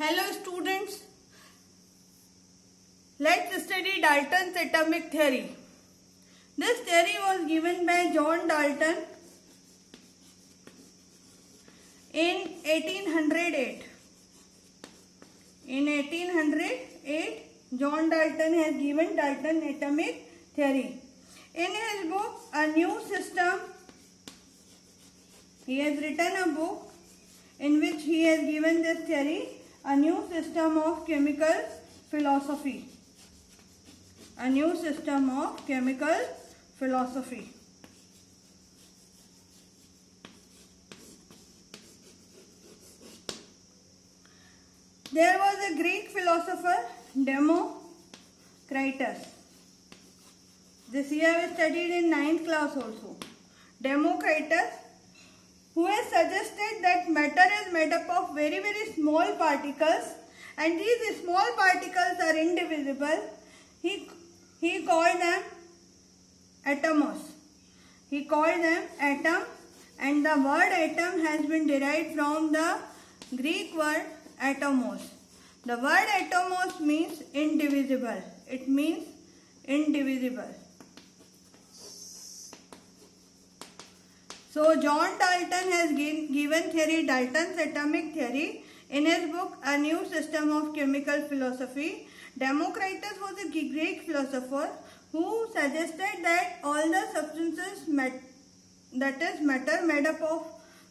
Hello students, let's study Dalton's atomic theory. This theory was given by John Dalton in 1808. In 1808, John Dalton has given Dalton atomic theory. In his book, A New System, he has written a book in which he has given this theory, A New System of Chemical Philosophy. A New System of Chemical Philosophy. There was a Greek philosopher, Democritus. This we have studied in 9th class also. Democritus, who has suggested that matter is made up of very small particles and these small particles are indivisible. He called them atomos. He called them atom, and the word atom has been derived from the Greek word atomos. The word atomos means indivisible. It means indivisible. So John Dalton has given theory, Dalton's atomic theory, in his book A New System of Chemical Philosophy. Democritus was a Greek philosopher who suggested that all the substances, that is matter made up of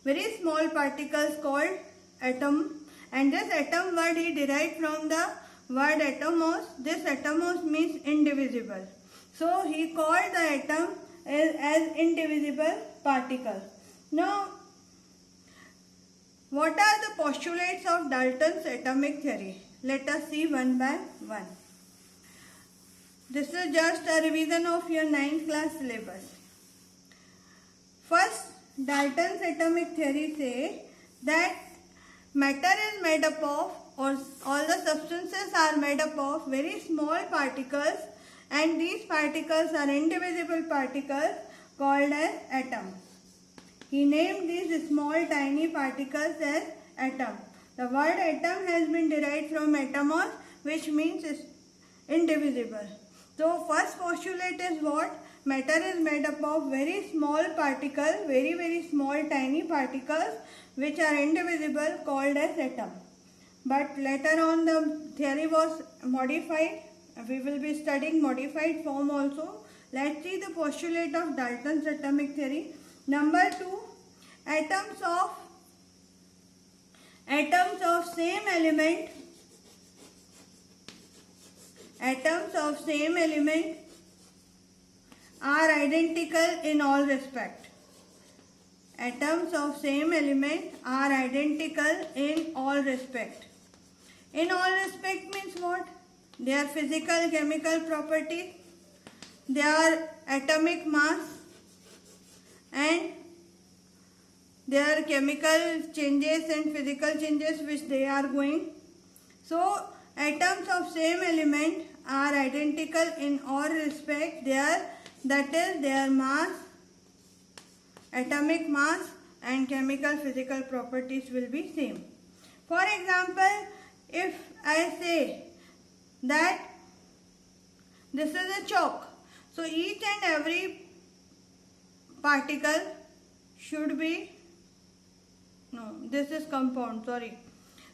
very small particles called atom, and this atom word he derived from the word atomos. This atomos means indivisible. So he called the atom as indivisible particle. Now, what are the postulates of Dalton's atomic theory? Let us see one by one. This is just a revision of your 9th class syllabus. First, Dalton's atomic theory says that matter is made up of, or all the substances are made up of very small particles, and these particles are indivisible particles called as atoms. He named these small tiny particles as atom. The word atom has been derived from atomos, which means indivisible. So first postulate is what? Matter is made up of very small particles, very small tiny particles which are indivisible, called as atom. But later on the theory was modified. We will be studying modified form also. Let's see the postulate of Dalton's atomic theory. Number 2, atoms of same element are identical in all respect. Atoms of same element are identical in all respect. In all respect means what? Their physical chemical properties, their atomic mass, and their chemical changes and physical changes which they are going. So atoms of same element are identical in all respect. That is their mass, atomic mass, and chemical physical properties will be same. For example, if I say that this is a chalk, so each and every particle should be, this is compound, sorry.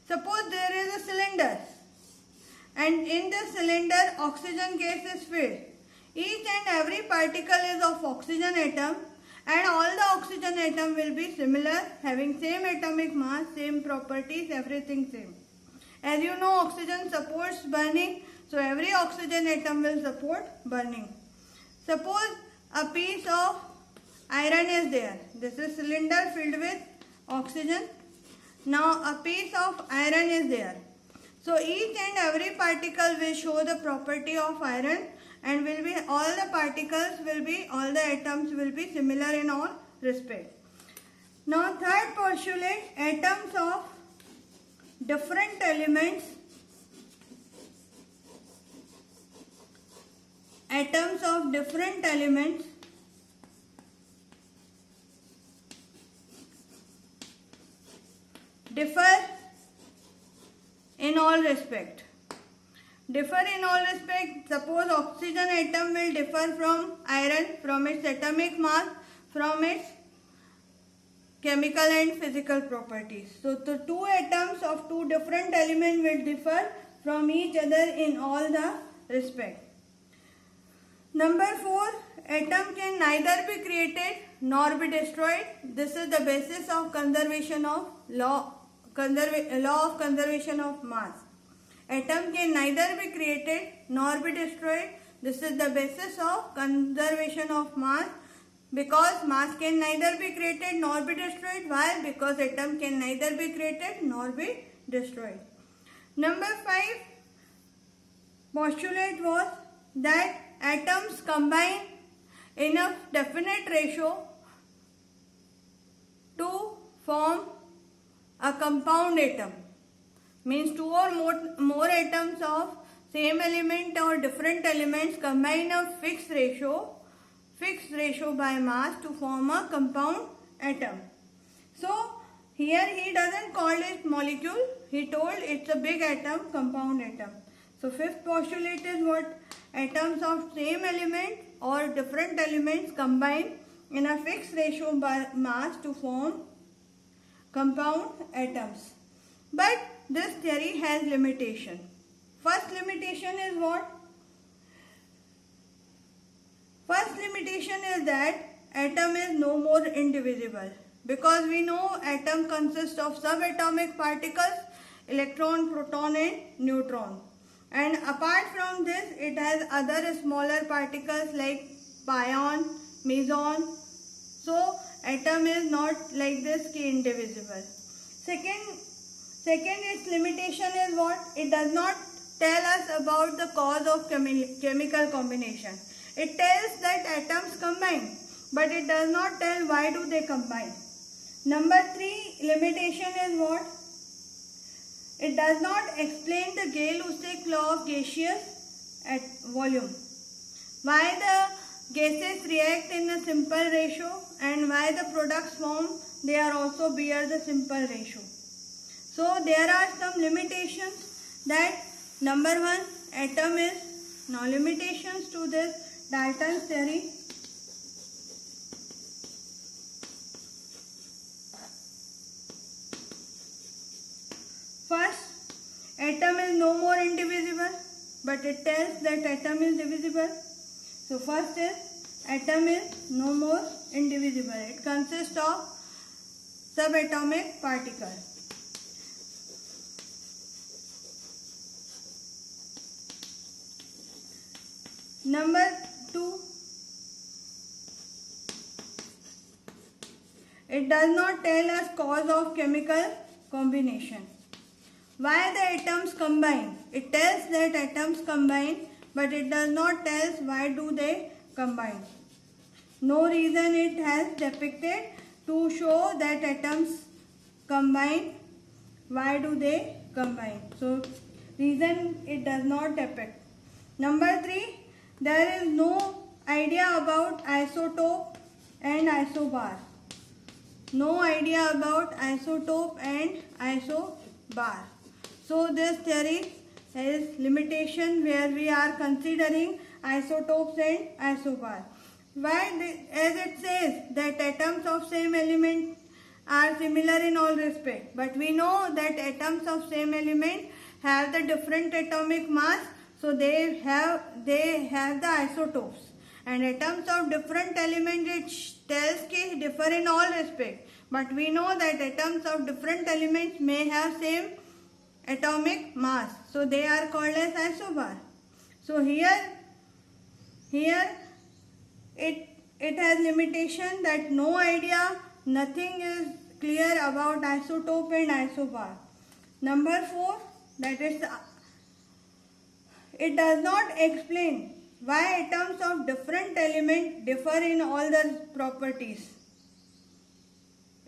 Suppose there is a cylinder, and in the cylinder oxygen gas is filled. Each and every particle is of oxygen atom, and all the oxygen atom will be similar, having same atomic mass, same properties, everything same. As you know, oxygen supports burning, so every oxygen atom will support burning. Suppose a piece of iron is there. This is cylinder filled with oxygen. Now a piece of iron is there. So each and every particle will show the property of iron, and all the atoms will be similar in all respect. Now third postulate, atoms of different elements differ in all respect. Differ in all respect. Suppose oxygen atom will differ from iron, from its atomic mass, from its chemical and physical properties. So the two atoms of two different elements will differ from each other in all the respect. Number 4, atom can neither be created nor be destroyed. This is the basis of conservation of law of conservation of mass. Atom can neither be created nor be destroyed. This is the basis of conservation of mass, because mass can neither be created nor be destroyed. Why? Because atom can neither be created nor be destroyed. Number 5 postulate was that atoms combine in a definite ratio to form a compound atom. Means two or more atoms of same element or different elements combine a fixed ratio by mass to form a compound atom. So here he doesn't call it molecule, he told it's a big atom, compound atom. So fifth postulate is what? Atoms of same element or different elements combine in a fixed ratio by mass to form compound atoms. But this theory has limitation. First limitation is what? First limitation is that atom is no more indivisible, because we know atom consists of subatomic particles, electron, proton and neutron. And apart from this, it has other smaller particles like pion, meson. So atom is not like this indivisible. Second, its limitation is what? It does not tell us about the cause of chemical combination. It tells that atoms combine, but it does not tell why do they combine. Number 3 limitation is what? It does not explain the Gay-Lussac law of gaseous at volume. Why the gases react in a simple ratio and why the products formed, they are also bear the simple ratio. So there are some limitations that number 1 atom is, now limitations to this Dalton's theory. First, atom is no more indivisible, but it tells that atom is divisible. So first is atom is no more indivisible. It consists of subatomic particles. Number 2, it does not tell us cause of chemical combination. Why the atoms combine? It tells that atoms combine, but it does not tell us why do they combine. No reason it has depicted to show that atoms combine. Why do they combine? So reason it does not depict. Number 3, there is no idea about isotope and isobar. No idea about isotope and isobar. So this theory has limitation where we are considering isotopes and isobar. Why? As it says that atoms of same element are similar in all respect, but we know that atoms of same element have the different atomic mass, so they have the isotopes. And atoms of different element, it tells कि differ in all respect, but we know that atoms of different elements may have same atomic mass, so they are called as isobar. So here it has limitation that no idea, nothing is clear about isotope and isobar. Number 4, that is it does not explain why atoms of different element differ in all the properties.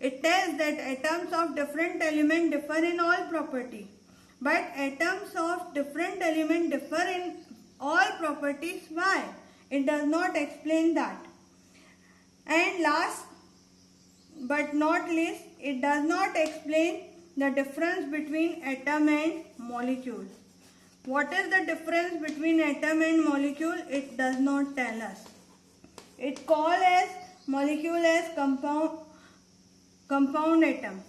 It tells that atoms of different element differ in all property, but atoms of different element differ in all properties. Why? It does not explain that. And last but not least, it does not explain the difference between atom and molecule. What is the difference between atom and molecule? It does not tell us. It calls as molecule as compound atom,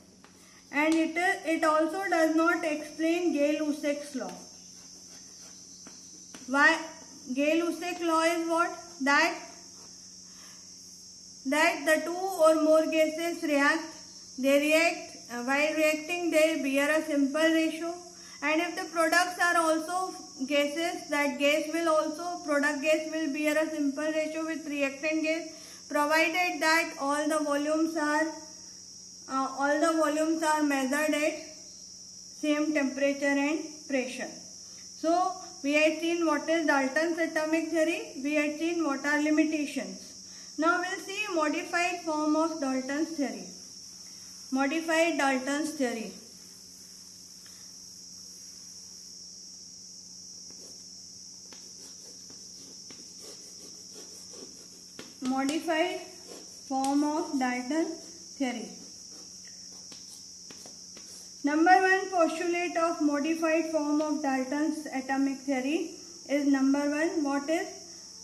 and it also does not explain Gay-Lussac's law. Why? Gay-Lussac's law is what? That the two or more gases react. They react. While reacting, they bear a simple ratio. And if the products are also gases, that product gas will bear a simple ratio with reactant gas, provided that all the volumes are measured at same temperature and pressure. So we had seen what is Dalton's atomic theory. We had seen what are limitations. Now we'll see modified form of Dalton's theory. Modified Dalton's theory. Modified form of Dalton's theory. Number one postulate of modified form of Dalton's atomic theory is number one. What is?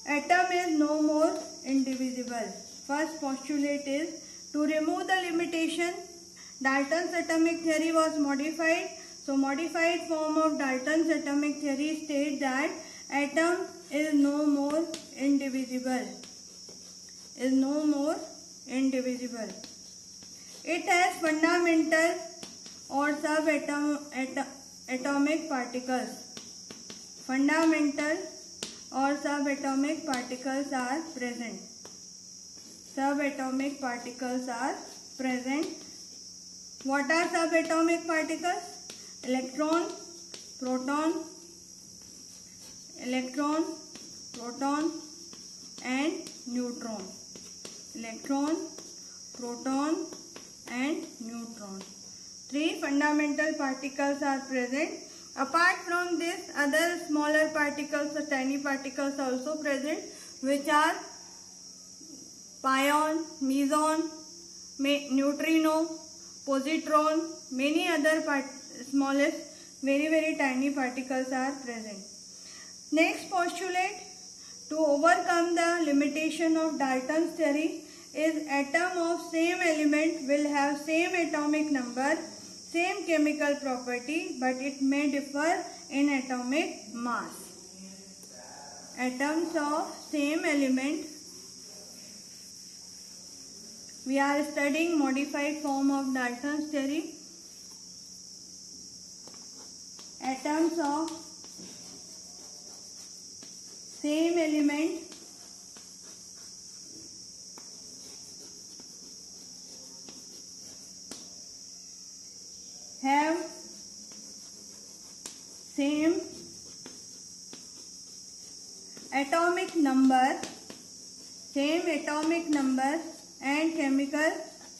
Atom is no more indivisible. First postulate is to remove the limitation. Dalton's atomic theory was modified. So modified form of Dalton's atomic theory states that atom is no more indivisible. Is no more indivisible. It has fundamental or subatomic particles. Fundamental or subatomic particles are present. Subatomic particles are present. What are subatomic particles? Electron, proton, and neutron. Electron, proton, and neutron. Three fundamental particles are present. Apart from this, other smaller particles or tiny particles also present, which are pion, meson, neutrino, positron, many other smallest, very tiny particles are present. Next postulate to overcome the limitation of Dalton's theory is atom of same element will have same atomic number, same chemical property, but it may differ in atomic mass. Atoms of same element. We are studying modified form of Dalton's theory. Atoms of same element have same atomic number and chemical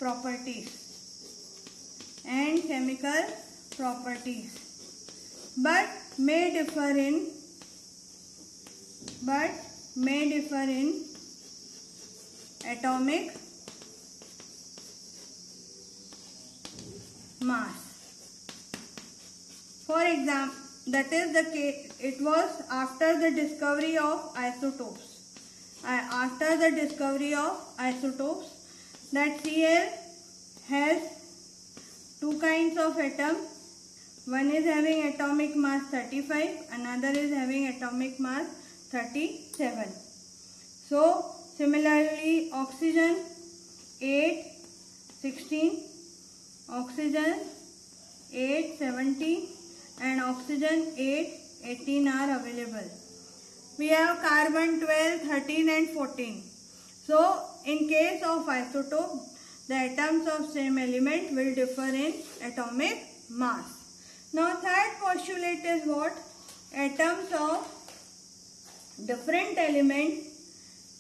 properties but may differ in atomic mass. For example, that is the case. It was after the discovery of isotopes. After the discovery of isotopes, that Cl has two kinds of atom. One is having atomic mass 35, another is having atomic mass 37. So similarly, oxygen 8, 16, oxygen 8, 17 and oxygen 8, 18 are available. We have carbon 12, 13 and 14. So in case of isotope, the atoms of same element will differ in atomic mass. Now third postulate is what? Atoms of different element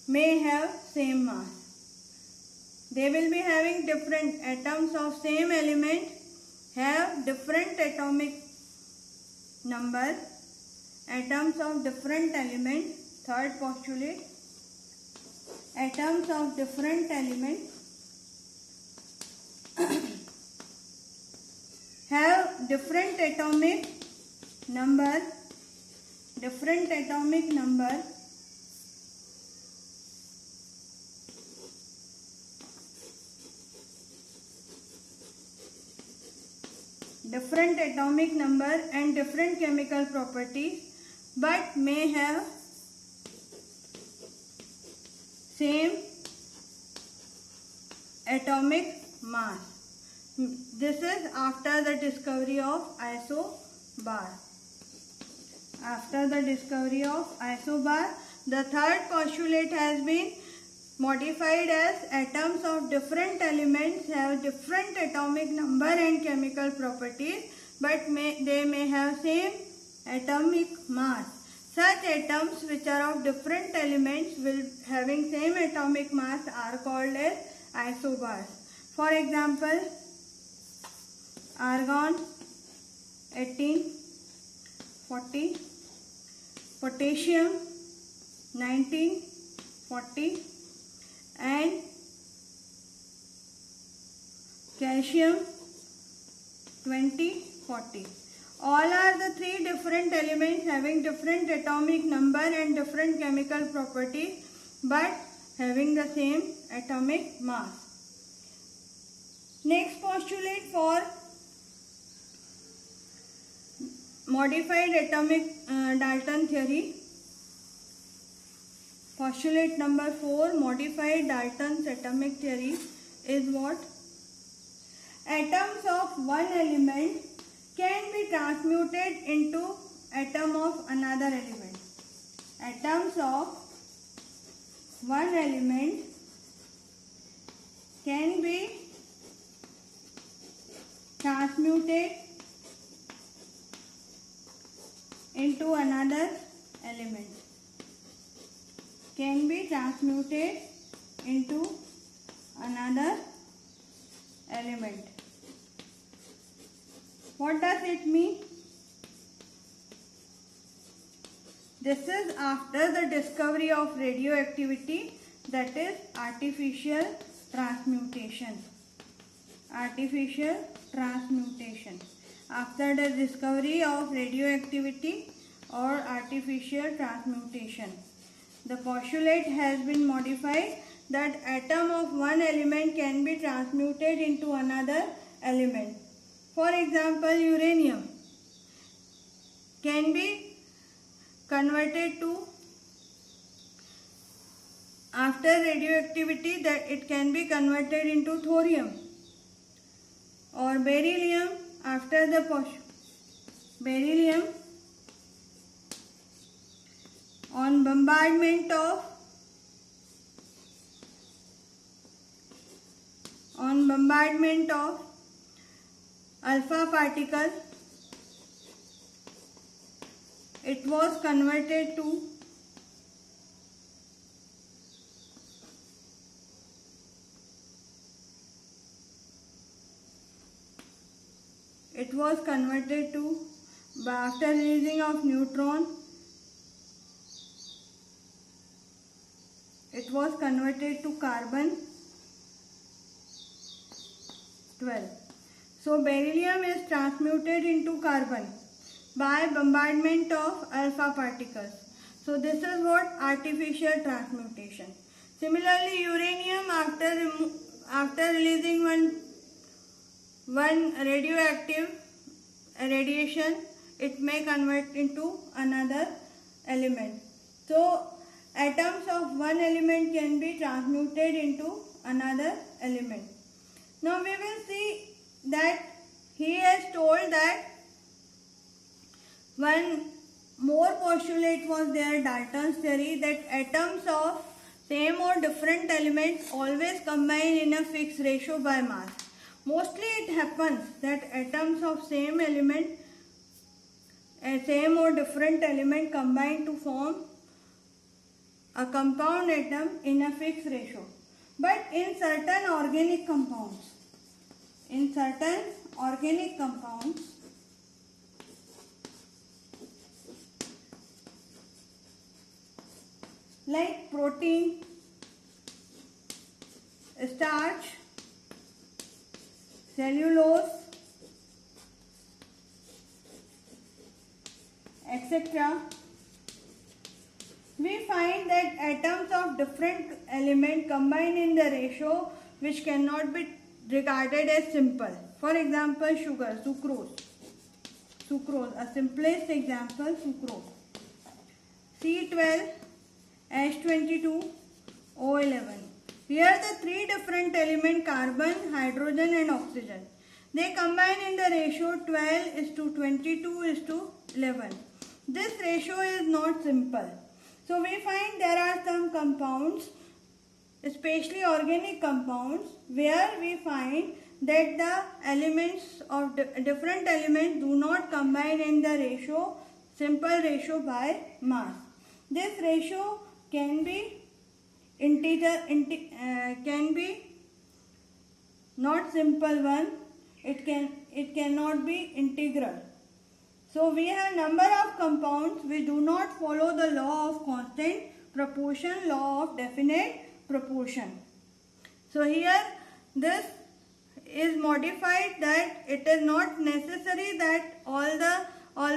may have same mass. They will be having different atoms of same element have different atomic number. Atoms of different element, third postulate, atoms of different element have different atomic number, different atomic number and different chemical properties, but may have same atomic mass. This is after the discovery of isobar. After the discovery of isobar, the third postulate has been modified as atoms of different elements have different atomic number and chemical properties, but they may have same atomic mass. Such atoms which are of different elements will having same atomic mass are called as isobars. For example, argon 1840, potassium 1940 and calcium 2040. All are the three different elements having different atomic number and different chemical properties, but having the same atomic mass. Next postulate for modified atomic Dalton theory. Postulate number 4, modified Dalton's atomic theory is what? Atoms of one element can be transmuted into atom of another element. Atoms of one element can be transmuted into another element. Can be transmuted into another element. What does it mean? This is after the discovery of radioactivity, that is artificial transmutation. Artificial transmutation. After the discovery of radioactivity or artificial transmutation, the postulate has been modified that atom of one element can be transmuted into another element. For example, uranium can be converted to, after radioactivity, that it can be converted into thorium, or beryllium after the beryllium on bombardment of alpha particle, it was converted to after releasing of neutron, it was converted to carbon 12. So beryllium is transmuted into carbon by bombardment of alpha particles. So this is what artificial transmutation. Similarly, uranium after releasing one radioactive radiation, it may convert into another element. So atoms of one element can be transmuted into another element. Now we will see that he has told that one more postulate was there, Dalton's theory, that atoms of same or different elements always combine in a fixed ratio by mass. Mostly it happens that atoms of same element, same or different element combine to form a compound atom in a fixed ratio. But in certain organic compounds, like protein, starch, cellulose, etc., we find that atoms of different element combine in the ratio which cannot be regarded as simple. For example, sugar, sucrose. Sucrose, a simplest example, sucrose. C12, H22, O11. Here the three different elements, carbon, hydrogen and oxygen. They combine in the ratio 12:22:11. This ratio is not simple. So we find there are some compounds, especially organic compounds, where we find that the elements of different elements do not combine in the ratio, simple ratio by mass. This ratio can be can be not simple one. It cannot be integral. So we have number of compounds which do not follow the law of constant proportion, law of definite proportion. So here this is modified that it is not necessary that all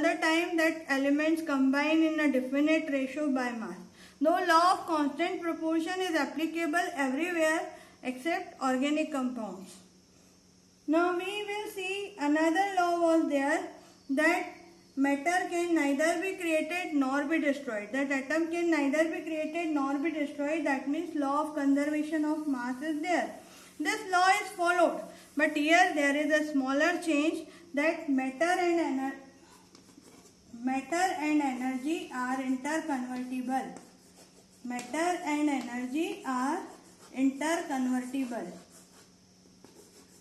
the time that elements combine in a definite ratio by mass. Though law of constant proportion is applicable everywhere except organic compounds. Now we will see another law was there that matter can neither be created nor be destroyed. That atom can neither be created nor be destroyed. That means law of conservation of mass is there. This law is followed. But here there is a smaller change that matter and energy are interconvertible. Matter and energy are interconvertible.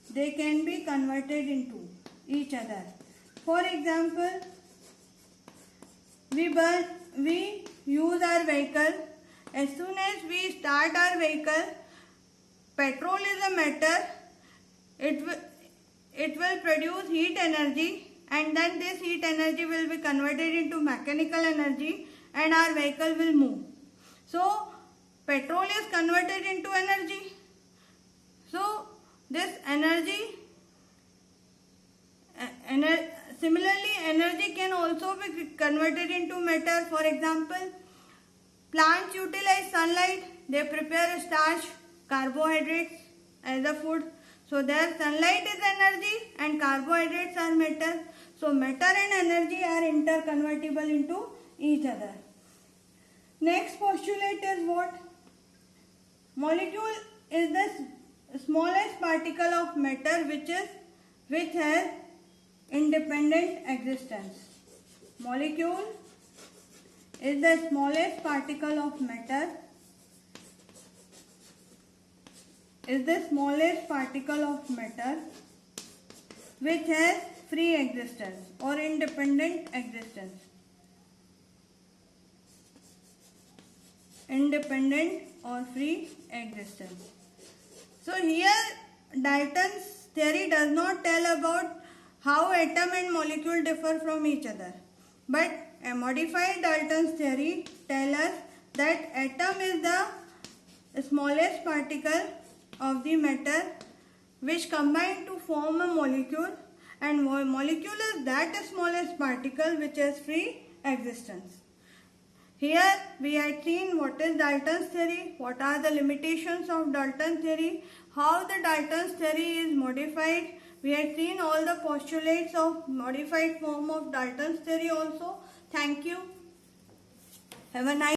They can be converted into each other. For example, we use our vehicle. As soon as we start our vehicle, petrol is a matter. It will produce heat energy, and then this heat energy will be converted into mechanical energy and our vehicle will move. So petrol is converted into energy. So this energy, similarly energy can also be converted into matter. For example, plants utilize sunlight. They prepare starch, carbohydrates as a food. So their sunlight is energy and carbohydrates are matter. So matter and energy are interconvertible into each other. Next postulate is what? Molecule is the smallest particle of matter which has independent existence. Molecule is the smallest particle of matter which has free existence or independent existence. Independent or free existence. So here Dalton's theory does not tell about how atom and molecule differ from each other, but a modified Dalton's theory tells us that atom is the smallest particle of the matter which combine to form a molecule, and molecule is that smallest particle which has free existence. Here we had seen what is Dalton's theory, what are the limitations of Dalton's theory, how the Dalton's theory is modified. We had seen all the postulates of modified form of Dalton's theory also. Thank you. Have a nice